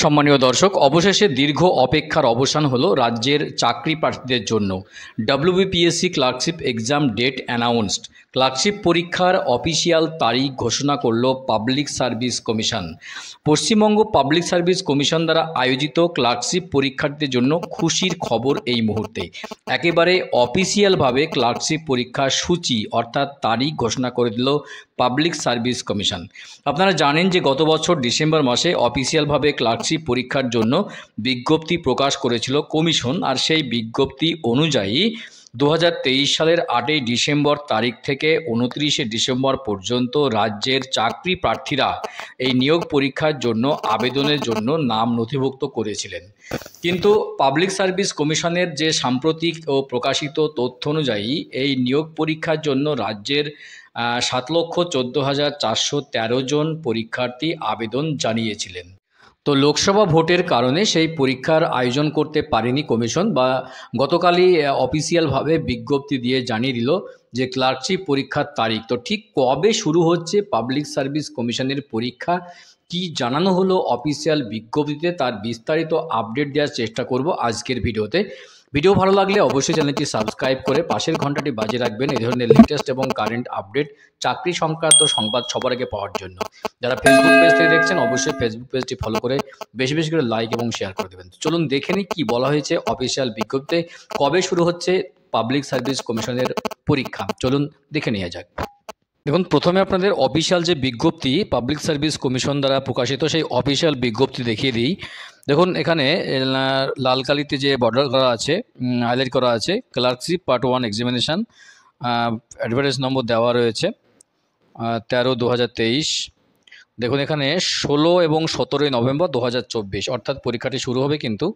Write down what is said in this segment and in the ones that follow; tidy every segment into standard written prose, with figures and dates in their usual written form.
সম্মানীয় দর্শক, অবশেষে দীর্ঘ অপেক্ষার অবসান হলো রাজ্যের চাকরি প্রার্থীদের জন্য। WBPSC clerkship exam date announced. Clerkship পরীক্ষার অফিসিয়াল তারিখ ঘোষণা করল public service commission. Paschimbanga public service commission দ্বারা আয়োজিত ক্লার্কশিপ পরীক্ষার্থীদের জন্য খুশির খবর এই মুহূর্তে। একেবারে অফিসিয়ালভাবে ক্লার্কশিপ পরীক্ষার সূচি অর্থাৎ তারিখ ঘোষণা করে দিল পাবলিক সার্ভিস কমিশন। আপনারা জানেন যে গত বছর ডিসেম্বর মাসে অফিসিয়ালভাবে ক্লার্কশিপ পরীক্ষার জন্য বিজ্ঞপ্তি প্রকাশ করেছিল কমিশন, আর সেই বিজ্ঞপ্তি অনুযায়ী 2023 সালের 8ই ডিসেম্বর তারিখ থেকে 29শে ডিসেম্বর পর্যন্ত রাজ্যের চাকরি প্রার্থীরা এই নিয়োগ পরীক্ষার জন্য আবেদনের জন্য নাম নথিভুক্ত করেছিলেন। কিন্তু পাবলিক সার্ভিস কমিশনের যে সাম্প্রতিক ও প্রকাশিত তথ্য অনুযায়ী এই নিয়োগ পরীক্ষার জন্য রাজ্যের 7,14,413 জন পরীক্ষার্থী আবেদন জানিয়েছিলেন। তো লোকসভা ভোটের কারণে সেই পরীক্ষার আয়োজন করতে পারেনি কমিশন, বা গতকালই অফিসিয়ালভাবে বিজ্ঞপ্তি দিয়ে জানিয়ে দিল যে ক্লার্কশিপ পরীক্ষার তারিখ। তো ঠিক কবে শুরু হচ্ছে পাবলিক সার্ভিস কমিশনের পরীক্ষা, কি জানানো হলো অফিসিয়াল বিজ্ঞপ্তিতে, তার বিস্তারিত আপডেট দেওয়ার চেষ্টা করব আজকের ভিডিওতে। ভিডিও ভালো লাগলে অবশ্যই চ্যানেলটি সাবস্ক্রাইব করে পাশের ঘন্টাটি বাজিয়ে রাখবেন এই ধরনের লেটেস্ট এবং কারেন্ট আপডেট, চাকরি সংক্রান্ত সংবাদ সবার আগে পাওয়ার জন্য। যারা ফেসবুক পেজ থেকে দেখছেন অবশ্যই ফেসবুক পেজটি ফলো করে বেশি বেশি করে লাইক এবং শেয়ার করে দেবেন। চলুন দেখে নিই কী বলা হয়েছে অফিসিয়াল বিজ্ঞপ্তিতে, কবে শুরু হচ্ছে পাবলিক সার্ভিস কমিশনের পরীক্ষা। চলুন দেখে নেওয়া যাক। দেখুন, প্রথমে আপনাদের অফিসিয়াল যে বিজ্ঞপ্তি পাবলিক সার্ভিস কমিশন দ্বারা প্রকাশিত সেই অফিসিয়াল বিজ্ঞপ্তি দেখিয়ে দিই। দেখুন, এখানে লাল কালিতে যে বর্ডার করা আছে, হাইলাইট করা আছে, ক্লার্কশিপ পার্ট 1 এক্সামিনেশান, অ্যাডভার্টাইজ নম্বর দেওয়া রয়েছে 13/2023। দেখুন, এখানে 16 এবং 17 নভেম্বর 2024 অর্থাৎ পরীক্ষাটি শুরু হবে কিন্তু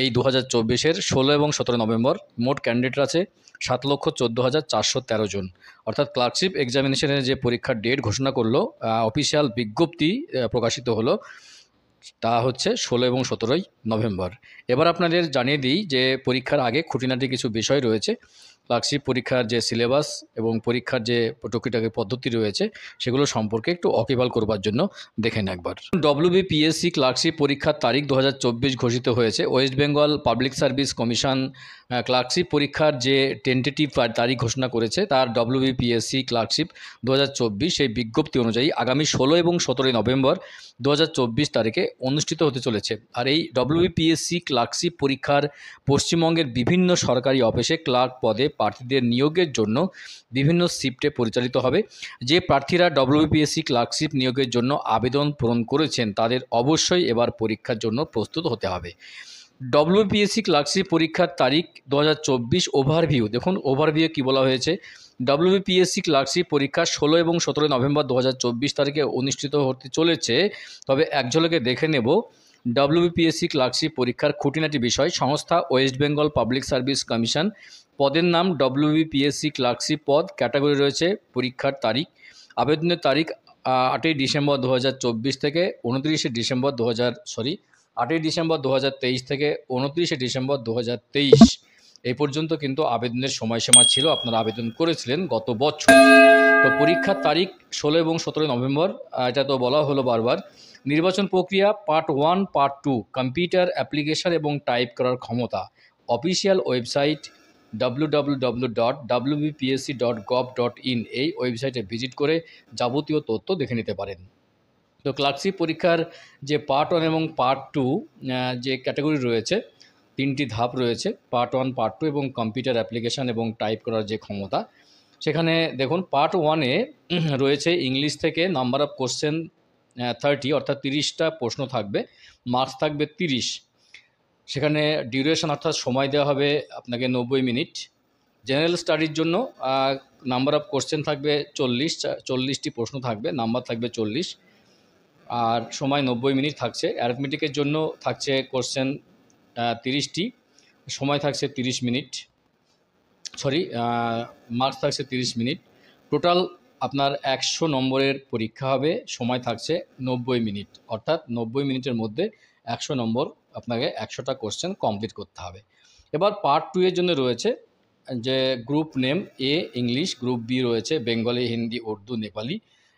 এই 2024-এর 16 এবং 17 নভেম্বর। মোট ক্যান্ডিডেট আছে 7,14,413 জন। অর্থাৎ ক্লার্কশিপ এক্সামিনেশনের যে পরীক্ষার ডেট ঘোষণা করলো, অফিসিয়াল বিজ্ঞপ্তি প্রকাশিত হলো, তা হচ্ছে 16 এবং 17 নভেম্বর। এবার আপনাদের জানিয়ে দিই যে পরীক্ষার আগে খুঁটিনাটি কিছু বিষয় রয়েছে। ক্লার্কশিপ পরীক্ষার যে সিলেবাস এবং পরীক্ষার যে টুকিটাকি পদ্ধতি রয়েছে সেগুলো সম্পর্কে একটু ওয়াকিবহাল করবার জন্য দেখেন একবার। ডব্লিউবিপিএসসি ক্লার্কশিপ পরীক্ষার তারিখ 2024 ঘোষিত হয়েছে। West Bengal public service commission clerkship পরীক্ষার যে টেন্টেটিভ তারিখ ঘোষণা করেছে, তার ডব্লিউবিপিএসসি ক্লার্কশিপ 2024 সেই বিজ্ঞপ্তি অনুযায়ী আগামী 16 এবং 17 নভেম্বর 2024 তারিখে অনুষ্ঠিত হতে চলেছে। আর এই ডব্লিউবিপিএসসি ক্লার্কশিপ পরীক্ষার পশ্চিমবঙ্গের বিভিন্ন সরকারি অফিসে ক্লার্ক পদে প্রার্থীদের নিয়োগের জন্য বিভিন্ন শিফটে পরিচালিত হবে। যে প্রার্থীরা ডব্লিউবিপিএসসি ক্লার্কশিপ নিয়োগের জন্য আবেদন পূরণ করেছেন তাদের অবশ্যই এবার পরীক্ষার জন্য প্রস্তুত হতে হবে। ডব্লিউবিপিএসসি ক্লার্কশিপ পরীক্ষার তারিখ 2024 ওভারভিউ। দেখুন, ওভারভিউ কী বলা হয়েছে। ডব্লিউবিপিএসসি ক্লার্কশিপ পরীক্ষা 16 এবং 17 নভেম্বর 2024 তারিখে অনুষ্ঠিত হতে চলেছে। তবে এক ঝলকে দেখে নেব ডব্লিউবিপিএসসি ক্লার্কশিপ পরীক্ষার খুঁটিনাটি বিষয়। সংস্থা West Bengal public service commission, পদের নাম ডব্লিউবিপিএসসি ক্লার্কশিপ পদ, ক্যাটাগরি রয়েছে, পরীক্ষার তারিখ, আবেদনের তারিখ 8ই ডিসেম্বর 2024 থেকে 8ই ডিসেম্বর 2023 থেকে 29শে ডিসেম্বর 2023 এই পর্যন্ত কিন্তু আবেদনের সময়সীমা ছিল। আপনারা আবেদন করেছিলেন গত বছর। তো পরীক্ষার তারিখ 16 এবং 17 নভেম্বর, এটা তো বলা হলো বারবার। নির্বাচন প্রক্রিয়া পার্ট 1, পার্ট 2, কম্পিউটার অ্যাপ্লিকেশন এবং টাইপ করার ক্ষমতা। অফিসিয়াল ওয়েবসাইট www.wbpsc.gov.in এই ওয়েবসাইটে ভিজিট করে যাবতীয় তথ্য দেখে নিতে পারেন। তো ক্লার্কশিপ পরীক্ষার যে পার্ট 1 এবং পার্ট 2 যে ক্যাটাগরি রয়েছে, 3টি ধাপ রয়েছে, পার্ট 1, পার্ট 2 এবং কম্পিউটার অ্যাপ্লিকেশান এবং টাইপ করার যে ক্ষমতা। সেখানে দেখুন, পার্ট 1-এ রয়েছে ইংলিশ থেকে নাম্বার অফ কোশ্চেন 30 অর্থাৎ 30টা প্রশ্ন থাকবে, মার্কস থাকবে 30। সেখানে ডিউরেশন অর্থাৎ সময় দেওয়া হবে আপনাকে 90 মিনিট। জেনারেল স্টাডির জন্য নাম্বার অফ কোশ্চেন থাকবে 40টি প্রশ্ন থাকবে, নাম্বার থাকবে 40 আর সময় 90 মিনিট থাকছে। অ্যারিথমেটিকের জন্য থাকছে কোশ্চেন 30টি, সময় থাকছে 30 মিনিট, মার্কস থাকছে 30 মিনিট। টোটাল আপনার 100 নম্বরের পরীক্ষা হবে, সময় থাকছে 90 মিনিট, অর্থাৎ 90 মিনিটের মধ্যে 100 নম্বর আপনাকে 100টা কোশ্চেন কমপ্লিট করতে হবে। এবার পার্ট 2 এর জন্য রয়েছে যে গ্রুপ নেম এ ইংলিশ, গ্রুপ বি রয়েছে বেঙ্গলি, হিন্দি, উর্দু, নেপালি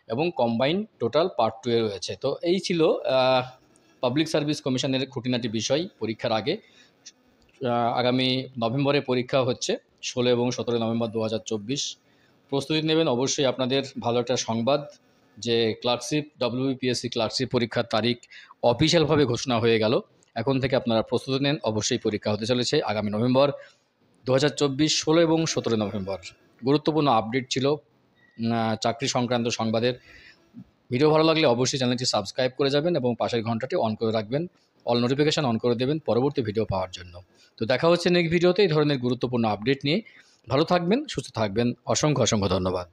এবং কম্বাইন্ড টোটাল পার্ট 2 এ রয়েছে। তো এই ছিল পাবলিক সার্ভিস কমিশনের খুঁটিনাটি বিষয় পরীক্ষার আগে। আগামী নভেম্বরে পরীক্ষা হচ্ছে 16 এবং 17 নভেম্বর 2024। প্রস্তুতি নেবেন। অবশ্যই আপনাদের ভালো একটা সংবাদ যে ক্লার্কশিপ WBPSC ক্লার্কশিপ পরীক্ষার তারিখ অফিসিয়ালভাবে ঘোষণা হয়ে গেল। এখন থেকে আপনারা প্রস্তুতি নেন। অবশ্যই পরীক্ষা হতে চলেছে আগামী নভেম্বর 2024, 16 এবং 17 নভেম্বর। গুরুত্বপূর্ণ আপডেট ছিল চাকরি সংক্রান্ত সংবাদের। ভিডিও ভালো লাগলে অবশ্যই চ্যানেলটি সাবস্ক্রাইব করে যাবেন এবং পাশের ঘন্টাটি অন করে রাখবেন, অল নোটিফিকেশান অন করে দেবেন পরবর্তী ভিডিও পাওয়ার জন্য। তো দেখা হচ্ছে নেক্সট ভিডিওতে এই ধরনের গুরুত্বপূর্ণ আপডেট নিয়ে। ভালো থাকবেন, সুস্থ থাকবেন। অসংখ্য ধন্যবাদ।